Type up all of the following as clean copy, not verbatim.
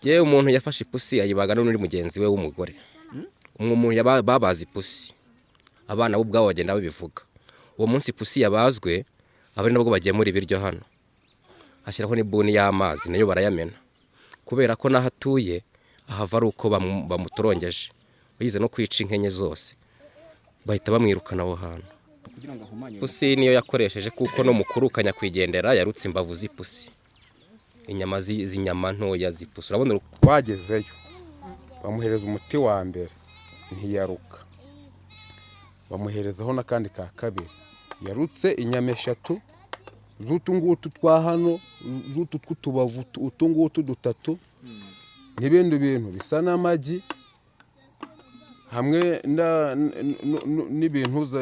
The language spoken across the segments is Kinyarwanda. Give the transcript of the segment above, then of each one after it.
yewe umuntu yafashe ipusi ayibaga n'undi mugenzi we w'umugore. Umuntu babazi ipusi, abana bo ubwabo bagenda babivuga. Uwo munsi ipusi yabazwe, abari nabwo bagemura ibiryo hano, hashyiraho n'ibuni y'amazi nayo barayamena, kubera ko n'ahatuye ahava ari uko bamutorongeje, bayize no kwica inkenye zose, bahita bamwirukana aho hantu. Ipusi niyo yakoresheje kuko no mukuru kanyakwigendera yarutse imbavu z'ipusi, inyama z'inyama ntoya z'ipusi. Urabona wagezeyo bamuhereza umuti wa mbere ntiyaruka, bamuherezaho n'akandi ka kabiri, yarutse inyama 3 z'utungutu twa hano, z'utu tw'utubavu, utungutu 3 n'ibindi bintu bisa n'amagi hamwe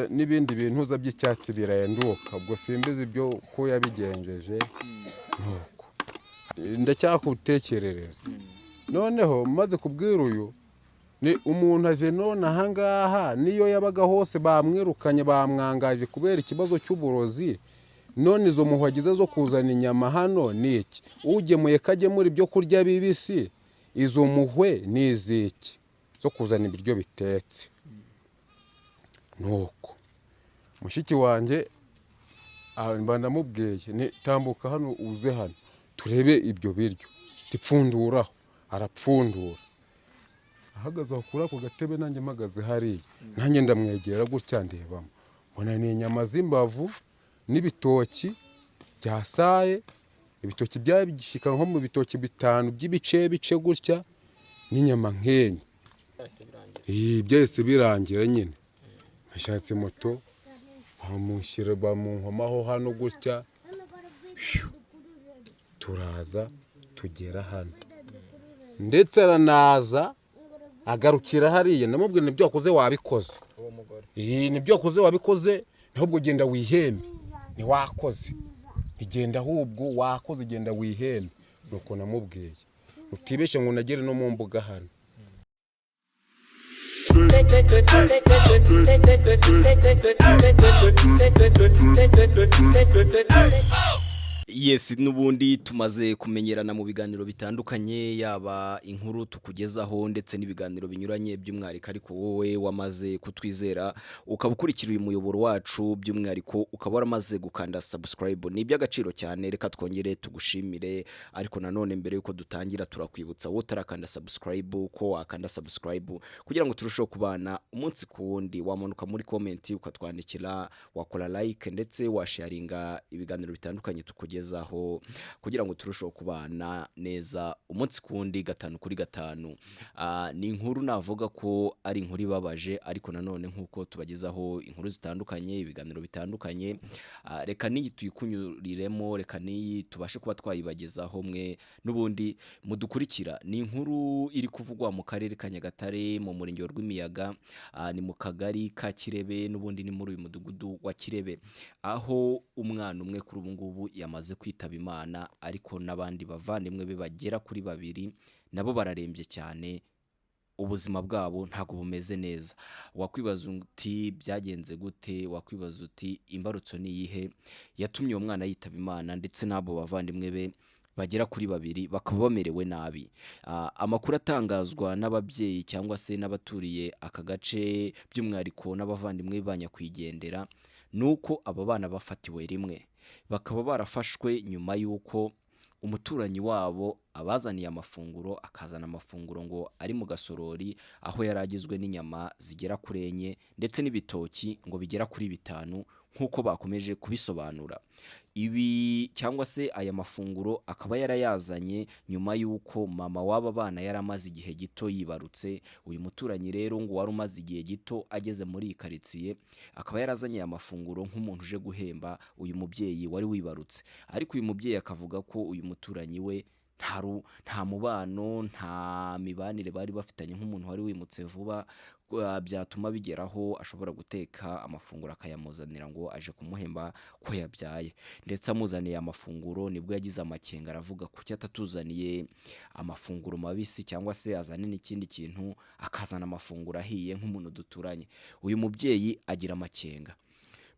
n'ibindi bintu by'icyatsi birayenduka. Ubwo simbizi ibyo ko yabigenjeje nuko ndacyakutekerereza. Noneho maze kubwira uyu ni umuntu aje none ahangaha niyo yabaga hose bamwirukanye bamwangaje kubera ikibazo cy'uburozi. None izo muhwagize zo kuzana inyama hano ni iki? Ugemuye kagemura ibyo kurya bibisi, izo muhwe ni iziki zo kuzana ibiryo bitetse. Nuko mushiki wanjye ndamubwiye ni tambuka hano uze hano turebe ibyo biryo, tipfunduraho. Arapfundura, ahagaze kuri ako gatebe, nanjye mpagaze hariya, nanjye ndamwegera gutya ndebamo, mbona ni inyama z'imbavu n'ibitoki byasaye, ibitoki byabishika nko mu bitoki 5 by'ibice gutya, n'inyama nkenye. Byose birangira nyine. Nashatse moto bamushyira bamunkomaho hano gutya, turaza tugera hano, ndetse aranaza agarukira hariya. Namubwira nibyo wakoze wabikoze, nibyo wakoze wabikoze, ahubwo genda wihembe. Ni wakoze igenda, ahubwo wakoze genda wihembe. Nuko namubwiye utibeshe ngo nagere no mu mbuga hano. Yes, nubundi tumaze kumenyerana mu biganiro bitandukanye, yaba inkuru tukugezaho ndetse n'ibiganiro binyuranye by'umwihariko, ariko wowe wamaze kutwizera ukaba ukurikira uyu muyoboro wacu by'umwihariko, ukaba waramaze gukanda subscribe. Ni iby'agaciro cyane, reka twongere tugushimire. Ariko nanone mbere yuko dutangira turakwibutsa wowe utarakanda subscribe ko wakanda subscribe kugira ngo turusheho kubana umunsi ku wundi. Wamanuka muri comment ukatwandikira, wakora like ndetse washaringa ibiganiro bitandukanye tukugezaho, kugira ngo turusheho kubana neza umunsi kundi 5 kuri 5. Ni inkuru navuga ko ari inkuru ibabaje, ariko nanone nkuko tubagezaho inkuru zitandukanye, ibiganiro bitandukanye, reka niyi tuyikunyuriremo, reka niyi tubashe kuba twayibagezaho mwe n'ubundi mudukurikira. Ni inkuru iri kuvugwa mu karere ka Nyagatare mu murenge wa Rwimiyaga, ni mu kagari ka Kirebe, n'ubundi ni muri uyu mudugudu wa Kirebe, aho umwana umwe kuri ubu ngubu yamaze kwitaba Imana, ariko n'abandi bavandimwe be bagera kuri 2 nabo bararembye cyane, ubuzima bwabo ntago bumeze neza. Wakwibaza uti byagenze gute? Wakwibaza uti imbarutso ni yihe yatumye uwo mwana yitaba Imana ndetse n'abo bavandimwe be bagera kuri 2 bakaba bamerewe nabi? Amakuru atangazwa n'ababyeyi cyangwa se n'abaturiye aka gace by'umwihariko n'abavandimwe banyakwigendera, nuko aba bana bafatiwe rimwe, bakaba barafashwe nyuma yuko umuturanyi wabo abazaniye amafunguro, akazana amafunguro ngo ari mu gasorori, aho yaragizwe n'inyama zigera kuri 4 ndetse n'ibitoki ngo bigera kuri 5 nkuko bakomeje kubisobanura. Ibi cyangwa se aya mafunguro akaba yarayazanye nyuma yuko mama w'aba bana yaramaze igihe gito yibarutse. Uyu muturanyi rero ngo wari umaze igihe gito ageze muri iyi karitsiye, akaba yarazanye amafunguro nk'umuntu uje guhemba uyu mubyeyi wari wibarutse. Ariko uyu mubyeyi akavuga ko uyu muturanyi we nta mubano, nta mibanire bari bafitanye nk'umuntu wari wimutse vuba, byatuma bigeraho ashobora guteka amafunguro akayamuzanira ngo aje kumuhemba ko yabyaye. Ndetse amuzaniye amafunguro nibwo yagize amakenga, aravuga kuki atatuzaniye amafunguro mabisi cyangwa se azane n'ikindi kintu, akazana amafunguro ahiye nk'umuntu duturanye. Uyu mubyeyi agira amakenga.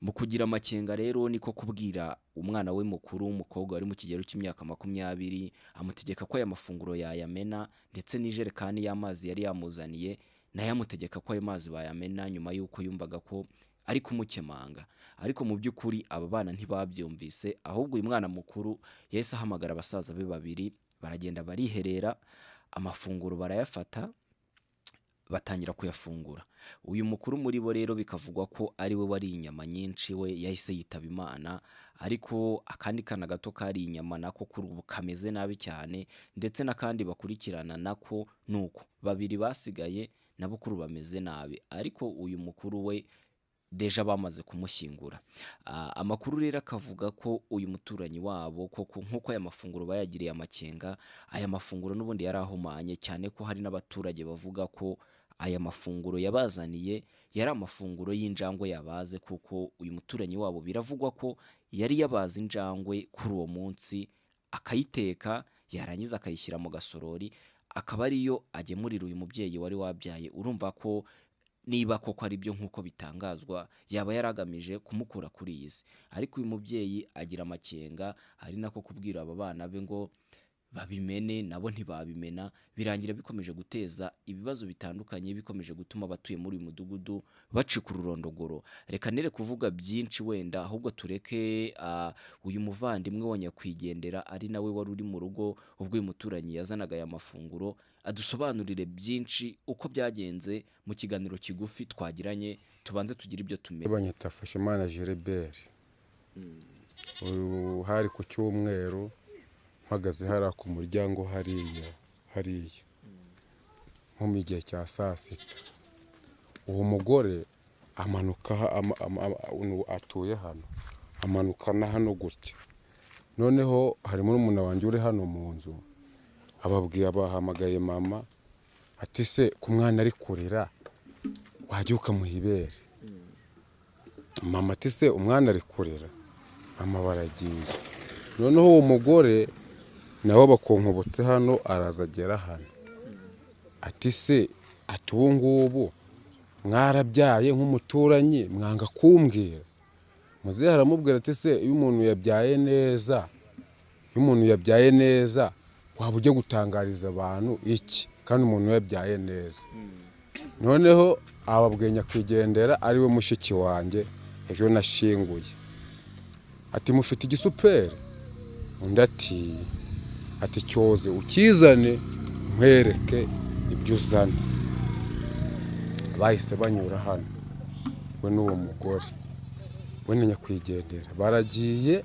Mu kugira amakenga rero niko kubwira umwana we mukuru w'umukobwa wari mu kigero cy'imyaka 20, amutegeka ko aya mafunguro yayamena ndetse n'ijerekani y'amazi yari yamuzaniye nayo amutegeka ko ayo mazi bayamena, nyuma y'uko yumvaga ko ari kumukemanga. Ariko mu by'ukuri aba bana ntibabyumvise, ahubwo uyu mwana mukuru yahise ahamagara abasaza be babiri, baragenda bariherera, amafunguro barayafata, batangira kuyafungura. Uyu mukuru muri bo rero bikavugwa ko ari we wari inyama nyinshi, we yahise yitaba Imana, ariko akandi kana gato kari inyama nako kuri ubu kameze nabi cyane, ndetse n'akandi bakurikirana nako nuko. Babiri basigaye nabo kuri ubu bameze nabi, ariko uyu mukuru we deja bamaze kumushyingura. Amakuru rero akavuga ko uyu muturanyi wabo koko nk'uko aya mafunguro bayagiriye amakenga, aya mafunguro n'ubundi yari ahumanye, cyane ko hari n'abaturage bavuga ko aya mafunguro yabazaniye yari amafunguro y'injangwe yabaze, kuko uyu muturanyi wabo biravugwa ko yari yabaze injangwe kuri uwo munsi, akayiteka yarangiza akayishyira mu gasorori, akaba ariyo agemurira uyu mubyeyi wari wabyaye. Urumva ko niba koko ari byo nk'uko bitangazwa, yaba yaragamije kumukura kuri iyi si. Ariko uyu mubyeyi agira amakenga, ari nako kubwira aba bana be ngo babimene, nabo ntibabimena, birangira bikomeje guteza ibibazo bitandukanye, bikomeje gutuma abatuye muri uyu mudugudu bacika ururondogoro. Reka nere kuvuga byinshi wenda, ahubwo tureke uyu muvandimwe wa nyakwigendera ari nawe wari uri mu rugo ubwo uyu muturanyi yazanaga aya mafunguro, adusobanurire byinshi uko byagenze mu kiganiro kigufi twagiranye. Tubanze tugira ibyo tumenya. banyita Fashimana Gilbert. Hari ku cyumweru mpagaze hariya ku muryango hariya nko mu gihe cya saa sita, uwo mugore amanuka atuye hano, amanuka na hano gutya. Noneho harimo n'umuntu wanjye uri hano mu nzu, bahamagaye mama ati se ku mwana ari kurira wajya ukamuha ibere. Mama ati se umwana ari kurira, mama baragiye. Noneho uwo mugore nawe bakonkobotse hano, araza agera hano ati se ati ubu ngubu mwarabyaye nk'umuturanyi mwanga kumbwira. Muzehe aramubwira ati se iyo umuntu yabyaye neza waba ujya gutangariza abantu iki, kandi umuntu yabyaye neza. Noneho ababwiye nyakwigendera ari we mushiki wanjye ejo nashyinguye, ati mufite igisuperi? Undi ati cyoze ukizane nkwereke ibyo uzana. Bahise banyura hano, we n'uwo mugore we na nyakwigendera baragiye.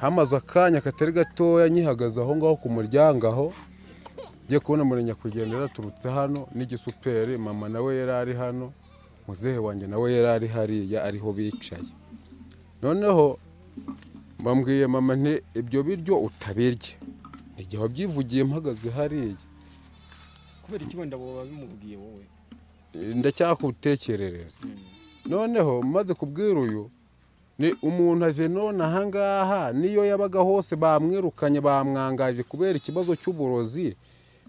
Hamaze akanya katari gatoya nyihagaze aho ngaho ku muryango aho, ngiye kubona muri nyakwigendera aturutse hano n'igisuperi. Mama nawe yari ari hano, muzehe wanjye nawe yari ari hariya ariho bicaye. Noneho bambwiye mama nti ibyo biryo utabirya, igihe wabyivugiye mpagaze hariya. Kubera iki wenda bo babimubwiye wowe? Ndacyakutekerereza. Noneho maze kubwira uyu ni umuntu aje none ahangaha, niyo yabaga hose bamwirukanye bamwangaje kubera ikibazo cy'uburozi.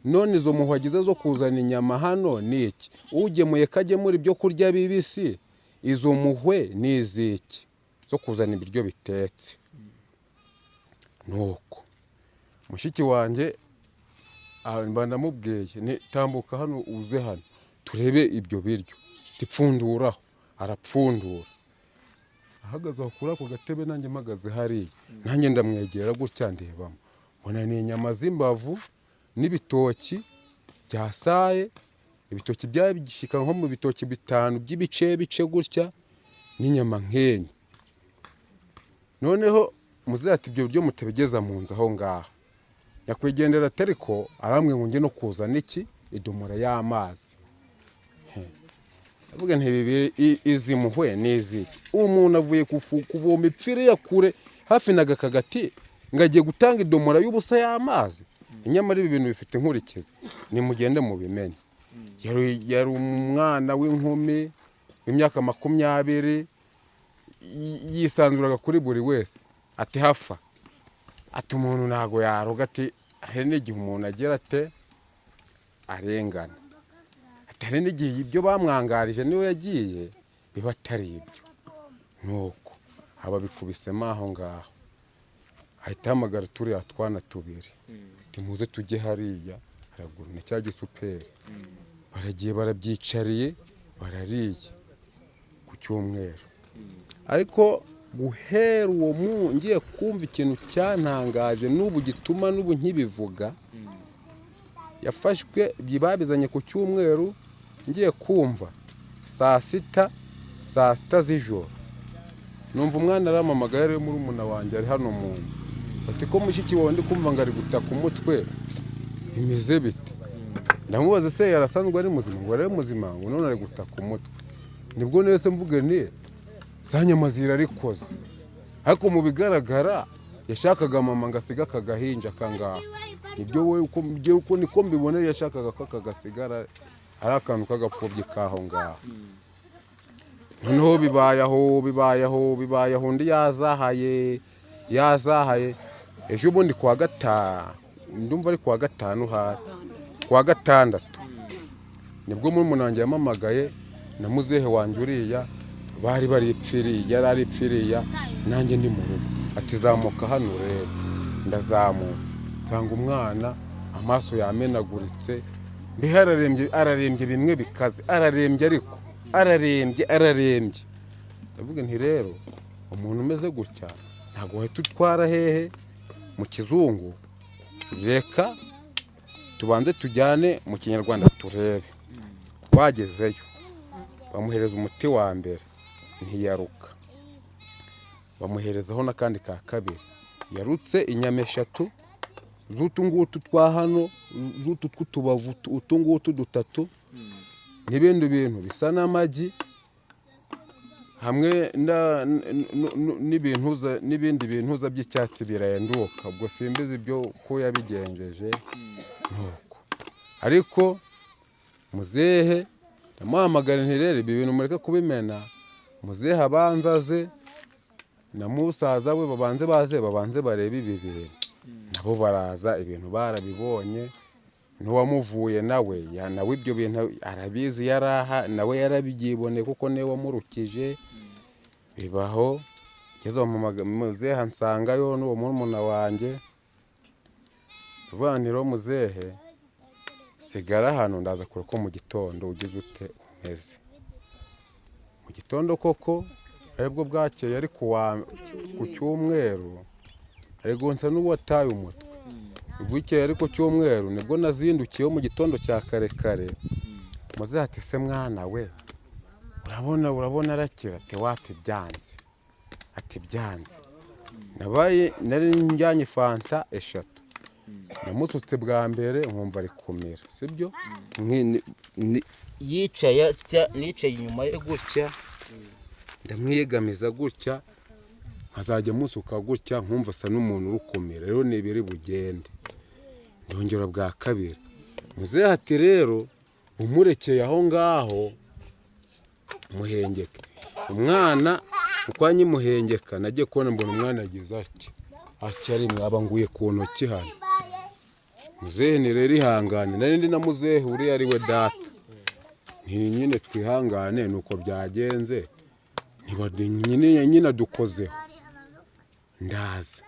None izo muhwagize zo kuzana inyama hano ni iki? Ugemuye kagemura ibyo kurya bibisi, izo muhwe ni iziki zo kuzana ibiryo bitetse? Nuko mushiki wanjye ndamubwiye ni tambuka hano uze hano turebe ibyo biryo, tipfunduraho. Arapfundura, ahagaze aho kuri ako gatebe, nanjye mpagaze hariya. Nanjye ndamwegera gutya ndebamo, mbona ni inyama z'imbavu n'ibitoki byasaye. Ibitoki byari bigishyika nko mu bitoki 5 by'ibice gutya, n'inyama nk'enye. Noneho muzehe ati ibyo biryo mutabigeza mu nzu aho ngaho. Nyakwigendera atariko aramwe ngo nge no kuzana iki, idomora y'amazi. Avuga nti izi muhwe n'iziki? Umuntu avuye kuvoma ipfire ya kure hafi na Gakagati ngagiye gutanga idomora y'ubusa y'amazi. Inyamara ibi bintu bifite inkurikizi, nimugende mu bimenye. Yari umwana w'inkumi w'imyaka 20, yisanzuraga kuri buri wese. Ati hafa, ati umuntu ntago yaroga, ati hari n'igihe umuntu agera ate arengana, ati hari n'igihe ibyo bamwangarije niwe yagiye biba atari ibyo. nuko haba bikubisemo aho ngaho ahita ahamagara turiya twana tubiri timuze tujye hariya haraguru na cya gisuperi baragiye barabyicariye barariye ku cyumweru ariko guhera uwo ngiye kumva ikintu cyantangaje n'ubu gituma n'ubu nkibivuga yafashwe babizanye ku cyumweru ngiye kumva saa sita z'ijoro numva umwana aramamagaye ari murumuna wanjye ari hano mu nzu ati ko mushiki wawe ndi kumva ngo ari gutaka umutwe bimeze bite ndamubaza se yarasanzwe ari muzima ngo ari muzima ngo none ari gutaka umutwe nibwo nese mvuge ni za nyama zirarikoze ariko mu bigaragara yashakaga mama ngo asiga aka gahinja kangaha ibyo we uko niko mbibona yashakaga ko aka gasigara ari akantu k'agapfubyi kaho ngaho noneho bibayeho undi yazahaye ejo bundi kuwa gatanu ndumva ari kuwa gatanu kuwa gatandatu nibwo murumuna wanjye yamamagaye na muzehe wanjye uriya bari baripfiriye yari aripfiriye nanjye ndi mu rugo ati zamuka hano rero ndazamutse nsanga umwana amaso yamenaguritse mbihe ararembye bimwe bikaze ararembye ariko ararembye ndavuga nti rero umuntu umeze gutya ntabwo wahita utwara hehe mu kizungu reka tubanze tujyane mu kinyarwanda turebe twagezeyo bamuhereza umuti wa mbere ntiyaruka bamuherezaho n'akandi ka kabiri yarutse inyama 3 z'utu ngutu twa hano z'utu tw'utubavu utu ngutu 3 n'ibindi bintu bisa n'amagi hamwe n'ibindi bintu by'icyatsi birayenduka ubwo simbizi ibyo ko yabigenjeje nuko ariko muzehe ndamuhamagara nti rero ibi bintu mureke kubimena muzehe abanzaze na musaza we babanze barebe ibi bintu nabo baraza ibintu barabibonye n'uwamuvuye nawe ibyo bintu arabizi yaraha nawe yarabigibone kuko niwe wamurukije bibaho ngeze muzehe nsangayo n'uwo murumuna wanjye vaniro muzehe sigara hano ndaza kure ko mu gitondo ugize ute umeze mu gitondo koko aribwo bwakeye ari ku cyumweru ariko nsa n'uwataye umutwe bwikeye ariko cyumweru nibwo nazindukiyeho mu gitondo cya kare muzehe ati se mwana we urabona arakira ati wapi byanze ati byanze nari njyanye fanta 3 namututse bwa mbere nkumva ari kumira sibyo yicaye inyuma ye gutya ndamwiyegamiza gutya nkazajya musuka gutya nkumva asa n'umuntu urukumira rero nibiri bugende ndongera bwa kabiri muzehe ati rero umurekeye aho ngaho muhengeke umwana uko anyimuhengeka nagiye kubona mbona umwana agize ati ari mwaba nguye ku ntoki hano muzehe ni rero ihangane nari ndi na muzehe uri ari we data nyine twihangane nuko byagenze nyine dukozeho ndaza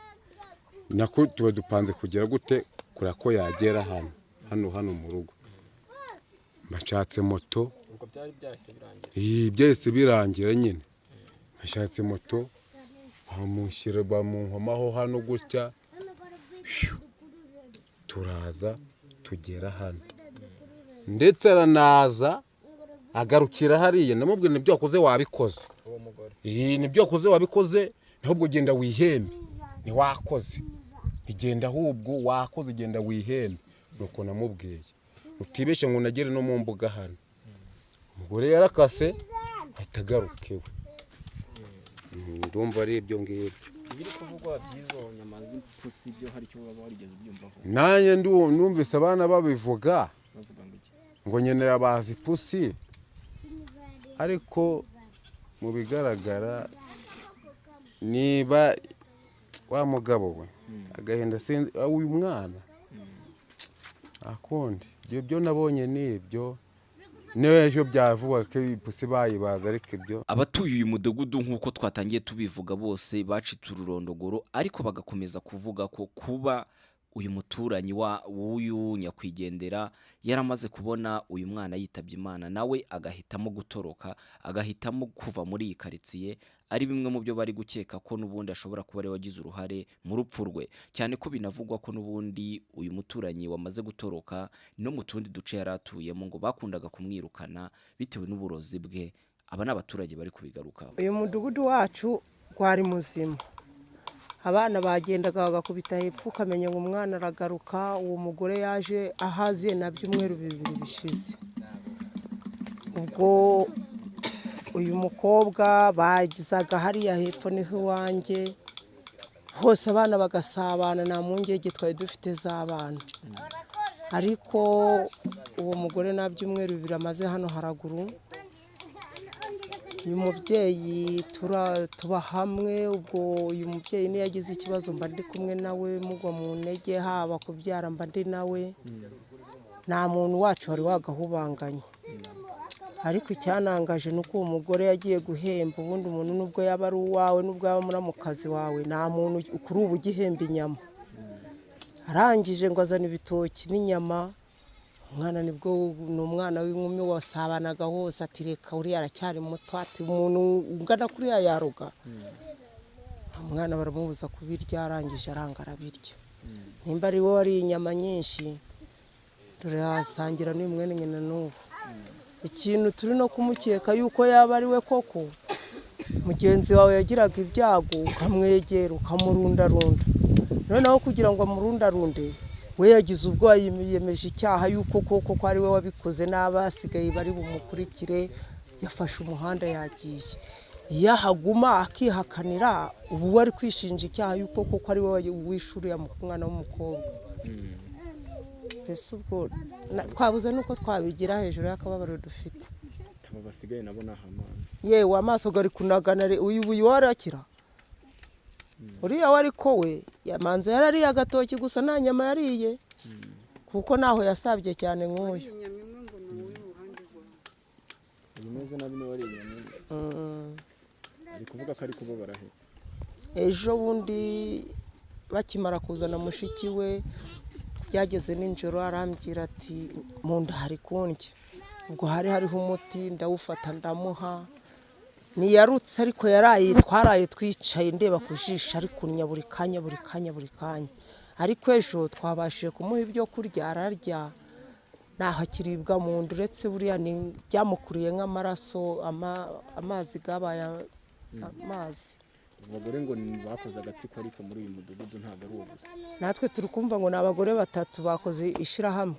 nako tuba dupanze kugera gute kura ko yagera hano mu rugo mbashatse moto byahise birangira nyine mbashatse moto bamunkomaho hano gutya turaza tugera hano ndetse aranaza agarukira hariya namubwira nibyo wakoze wabikoze nibyo wakoze wabikoze ahubwo genda wihembe ntiwakoze igenda ahubwo wakoze genda wihembe nuko namubwiye utibeshye ngo nagere no mu mbuga hano umugore yarakase atagarukewe ndumva ari ibyo ngibyo ibiri kuvugwa byizo nyama z'impusi byo hari cyo baba warigeze byumvaho nanjye numvise abana babivuga ngo nyene yabazi pusi ariko mu bigaragara niba wa mugabo we agahenda sinzi uyu mwana akundi ibyo nabonye nibyo niyo ejo byavuga ko ipusi bayibaza ariko ibyo Abatuye uyu mudugudu nk'uko twatangiye tubivuga bose bacitse ururondogoro ariko bagakomeza kuvuga ko kuba uyu muturanyi w'uyu nyakwigendera yaramaze kubona uyu mwana yitabye Imana nawe agahitamo gutoroka agahitamo kuva muri iyi karitsiye ari bimwe mu byo bari gukeka ko n'ubundi ashobora kuba ari wagize uruhare mu rupfu rwe, cyane ko binavugwa ko n'ubundi uyu muturanyi wamaze gutoroka no mu tundi duce yari atuyemo ngo bakundaga kumwirukana bitewe n'uburozi bwe. Aba ni abaturage bari kubigarukaho. uyu mudugudu wacu wari muzima, abana bagendaga bagakubita hepfo ukamenya ngo umwana aragaruka. uwo mugore yaje ahaziye na byumweru 2 bishize, ubwo uyu mukobwa bagizaga hariya hepfo niho iwanjye hose abana bagasabana, nta mpungenge twari dufite z'abana. ariko uwo mugore nta byumweru 2 amaze hano haraguru, uyu mubyeyi tuba hamwe. ubwo uyu mubyeyi niyo yagize ikibazo mba ndi kumwe nawe, mugwa mu ntege haba kubyara mba ndi nawe, nta muntu wacu wari wagahubanganye. ariko icyanangaje ni uko uwo mugore yagiye guhemba. ubundi umuntu nubwo yaba ari uwawe nubwo yaba muramukazi wawe, nta muntu kuri ubu ugihemba inyama. arangije ngo azana ibitoki n'inyama, umwana nibwo ni umwana w'inkumi wasabanaga hose ati reka uriya aracyari muto, ati umuntu ungana kuriya yaruga. umwana baramubuza kubirya, arangije aranga arabirya. nimba ari wowe ari inyama nyinshi dore hasangira n'uyu mwene nyina n'ubu. ikintu turi no kumukeka yuko yaba ari we koko, mugenzi wawe yagiraga ibyago ukamwegera ukamurundarunda, noneho kugira ngo amurundarunde we yagize ubwo yiyemeje icyaha yuko koko ko ari we wabikoze, n'abasigaye bari bumukurikire. yafashe umuhanda yagiye. iyo ahaguma akihakanira ubu wari kwishinja icyaha yuko koko ari we wishuriye umwana w'umukobwa. mbese ubwo twabuze nuko twabigira hejuru y'akababaro dufite. aba basigaye nabo ni ahamana. yewe amaso gari kunagana, uyu warakira uriya wari ko we yamanze yarariye agatoki gusa nta nyama yariye, kuko naho yasabye cyane nk'uyu. ibimeze nabi niba ari inyama ari kuvuga ko ari kubo barahetse. ejo bundi bakimara kuzana mushiki we byageze nijoro arambwira ati mu nda hari kundya. ubwo hariho umuti ndawufata ndamuha, ntiyarutse ariko twaraye twicaye ndeba ku jisho ari kunnya buri kanya. ariko ejo twabashije kumuha ibyo kurya ararya, ntaho akiribwa mu nda, uretse buriya byamukuriye nk'amaraso, amazi gabaye amazi. abagore ngo bakoze agatsiko ariko muri uyu mudugudu ntabwo ari uwo gusa. natwe turi kumva ngo ni abagore 3 bakoze ishyirahamwe,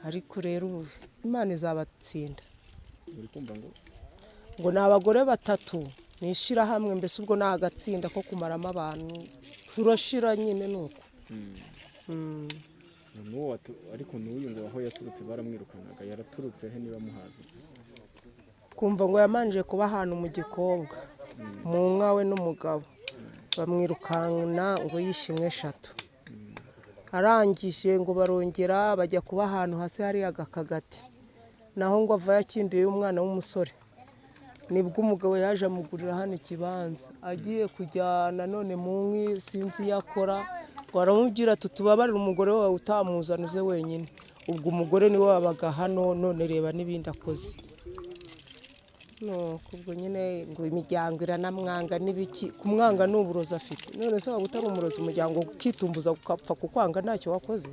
ariko rero Imana izabatsinda. uri kumva ngo ni abagore 3 ni ishyirahamwe, mbese ubwo ni agatsinda ko kumaramo abantu, turashira nyine nuko. ariko n'uyu ngo aho yaturutse baramwirukanaga, yaraturutse he niba muhazi? kumva ngo yamanje kuba ahantu mu Gikobwa mu nka we n'umugabo, bamwirukana ngo yishe inka 3. arangije ngo barongera bajya kuba ahantu hasi hari agakagati, naho ngo ava yakinduye umwana w'umusore. nibwo umugabo yaje amugurira hano ikibanza, agiye kujyana none mu nkwi sinzi yakora, baramubwira ati tubabarire umugore wawe utamuzana uze wenyine. ubwo umugore niwe wabaga hano, none reba n'ibindi akoze. kubwo nyine ngo imiryango iranamwanga n'ibiki, kumwanga ni uburozi afite. none se waba utari umurozi umuryango ukitumbuza gukapfa kukwanga ntacyo wakoze?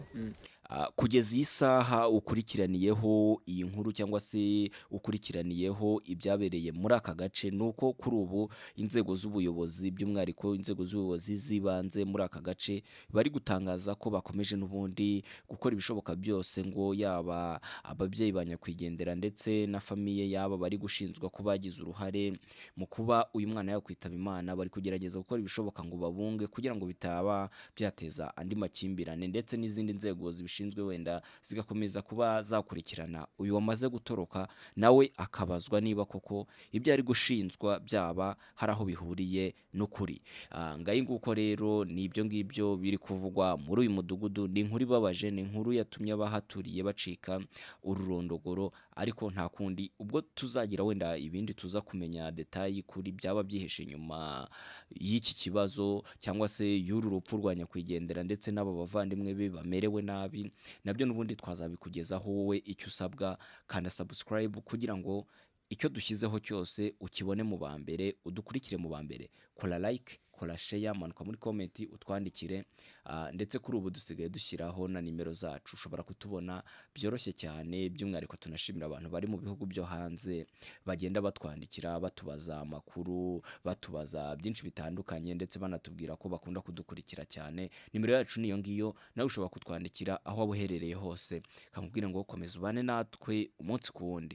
Kugeza iyi saha ukurikiraniyeho iyi nkuru cyangwa se ukurikiraniyeho ibyabereye muri aka gace, nuko kuri ubu inzego z'ubuyobozi by'umwihariko inzego z'ubuyobozi zibanze muri aka gace bari gutangaza ko bakomeje n'ubundi gukora ibishoboka byose ngo yaba ababyeyi ba nyakwigendera ndetse na famiye yaba bari gushinjwa ko bagize uruhare mu kuba uyu mwana yakwitaba Imana, bari kugerageza gukora ibishoboka ngo babunge kugira ngo bitaba byateza andi makimbirane, ndetse n'izindi nzego zibishinzwe zibishinzwe wenda zigakomeza kuba zakurikirana uyu wamaze gutoroka nawe akabazwa niba koko ibyo ari gushinjwa byaba hari aho bihuriye n'ukuri. Ngayi nguko rero ni ibyo ngibyo biri kuvugwa muri uyu mudugudu. Ni inkuru ibabaje, ni inkuru yatumye abahaturiye bacika ururondogoro, ariko nta kundi ubwo tuzagira wenda ibindi tuza kumenya detayi kuri byaba byihishe inyuma y'iki kibazo cyangwa se y'uru rupfu rwa nyakwigendera ndetse n'aba bavandimwe be bamerewe nabi, nabyo n'ubundi twazabikugezaho. Wowe icyo usabwa kanda subscribe kugira ngo icyo dushyizeho cyose ukibone mu ba mbere, udukurikire mu ba mbere. Kora like, kora share, manuka muri comment utwandikire, ndetse kuri ubu dusigaye dushyiraho na nimero zacu, ushobora kutubona byoroshye cyane. By'umwihariko tunashimira abantu bari mu bihugu byo hanze bagenda batwandikira batubaza amakuru, batubaza byinshi bitandukanye, ndetse banatubwira ko bakunda kudukurikira cyane. Nimero yacu niyo ngiyo, nawe ushobora kutwandikira aho waba uherereye hose. Kamubwire ngo komeza ubane natwe umunsi ku wundi.